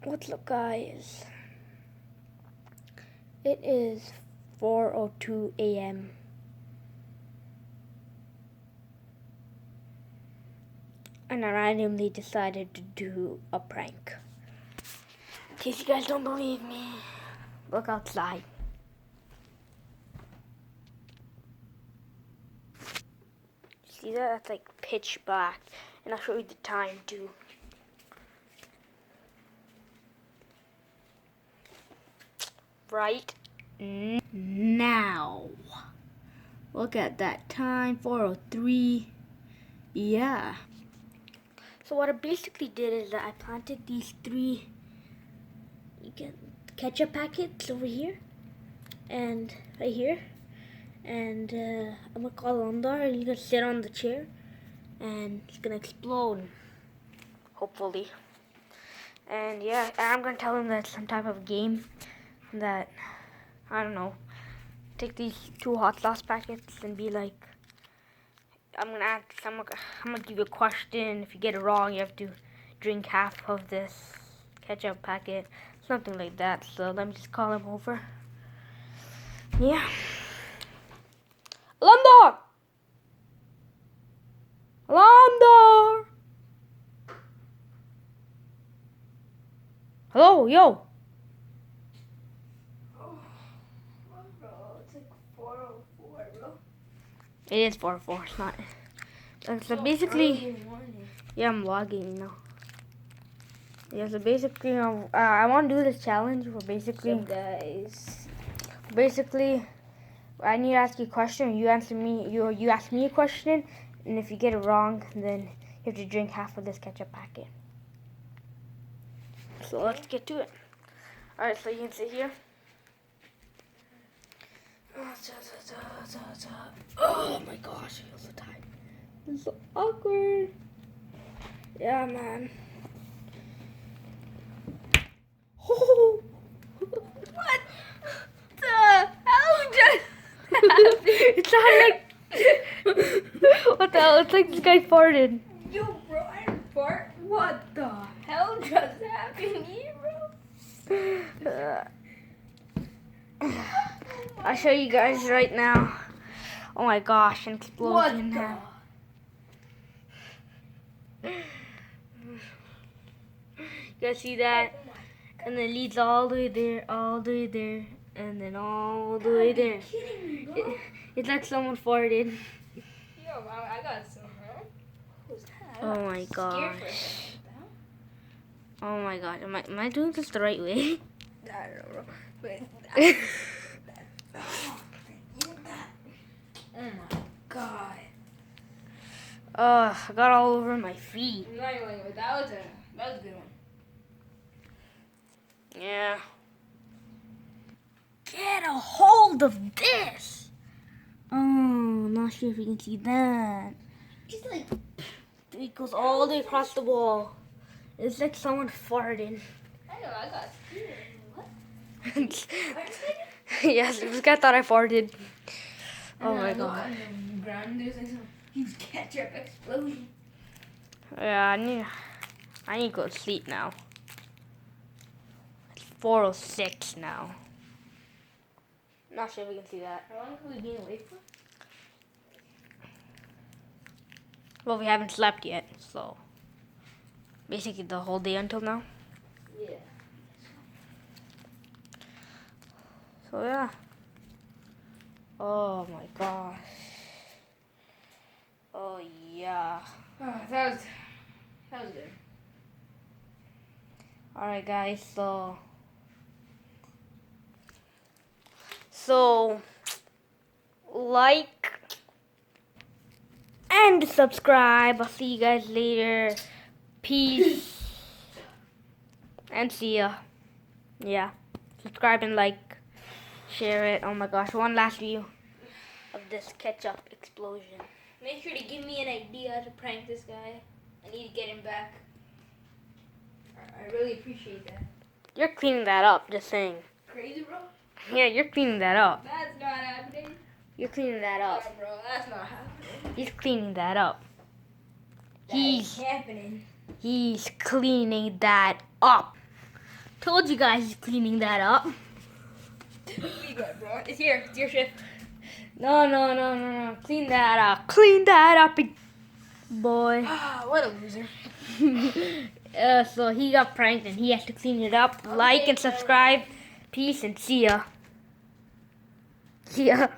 What's up, guys? It is 4:02 a.m. and I randomly decided to do a prank. In case you guys don't believe me, look outside. See that? That's like pitch black, and I'll show you the time too. Right now. Look at that time, 4:03. Yeah. So what I basically did is that I planted these three ketchup packets over here and right here, and I'm gonna call Alamdar, and he's gonna sit on the chair and it's gonna explode, hopefully. And yeah, I'm gonna tell him that it's some type of game that, I don't know, take these two hot sauce packets and be like, I'm gonna give you a question. If you get it wrong, you have to drink half of this ketchup packet, something like that. So let me just call him over. Yeah. Alamdar! Alamdar! Hello, yo! Bro, it's like 4:04, bro. It is 4:04, it's not. So basically, early in the morning. yeah, I'm vlogging now. Yeah, so basically, I want to do this challenge where basically, I need to ask you a question. You answer me. You ask me a question, and if you get it wrong, then you have to drink half of this ketchup packet. So let's get to it. All right, so you can sit here. Oh my gosh, I feel so tired. It's so awkward. Yeah, man. Oh. What the hell just happened? It's not like what the hell? It's like this guy farted. Yo, bro, I didn't fart. What the hell just happened here, bro? I'll show you guys right now. Oh my gosh, an explosion What happened. You guys see that? And then it leads all the way there, and then all the way there. Are you kidding me, bro? It's like someone farted. Yo, I got some, bro. Who's that? Oh my Scared gosh. for a second, bro. Oh my god. Am I doing this the right way? I don't know, bro. But oh my god. I got all over my feet. I'm not even like, but that was a good one. Yeah. Get a hold of this. Oh, not sure if you can see that. Just like It goes all the way across the wall. It's like someone farted. I know, I got scared. What? Yes, this guy thought I farted. Oh my god. On the ground, there's like some huge ketchup explosion. Yeah, I need to go to sleep now. It's 4:06 now. Not sure if you can see that. How long have we been awake for? Well, we haven't slept yet, so basically the whole day until now. Yeah. So yeah. Oh my gosh. Oh yeah. Oh, that was good. Alright guys, so like and subscribe. I'll see you guys later. Peace. And see ya. Yeah. Subscribe and like. Share it. Oh my gosh. One last view of this ketchup explosion. Make sure to give me an idea to prank this guy. I need to get him back. I really appreciate that. You're cleaning that up, just saying. Crazy, bro? Yeah, you're cleaning that up. That's not happening. You're cleaning that up. Nah, bro, that's not happening. He's cleaning that up. That ain't happening. He's cleaning that up. Told you guys he's cleaning that up. You got it, bro. It's here. It's your shift. No. Clean that up. Clean that up, big boy. Ah, what a loser. So he got pranked and he has to clean it up. Like and subscribe. Peace and see ya. See ya.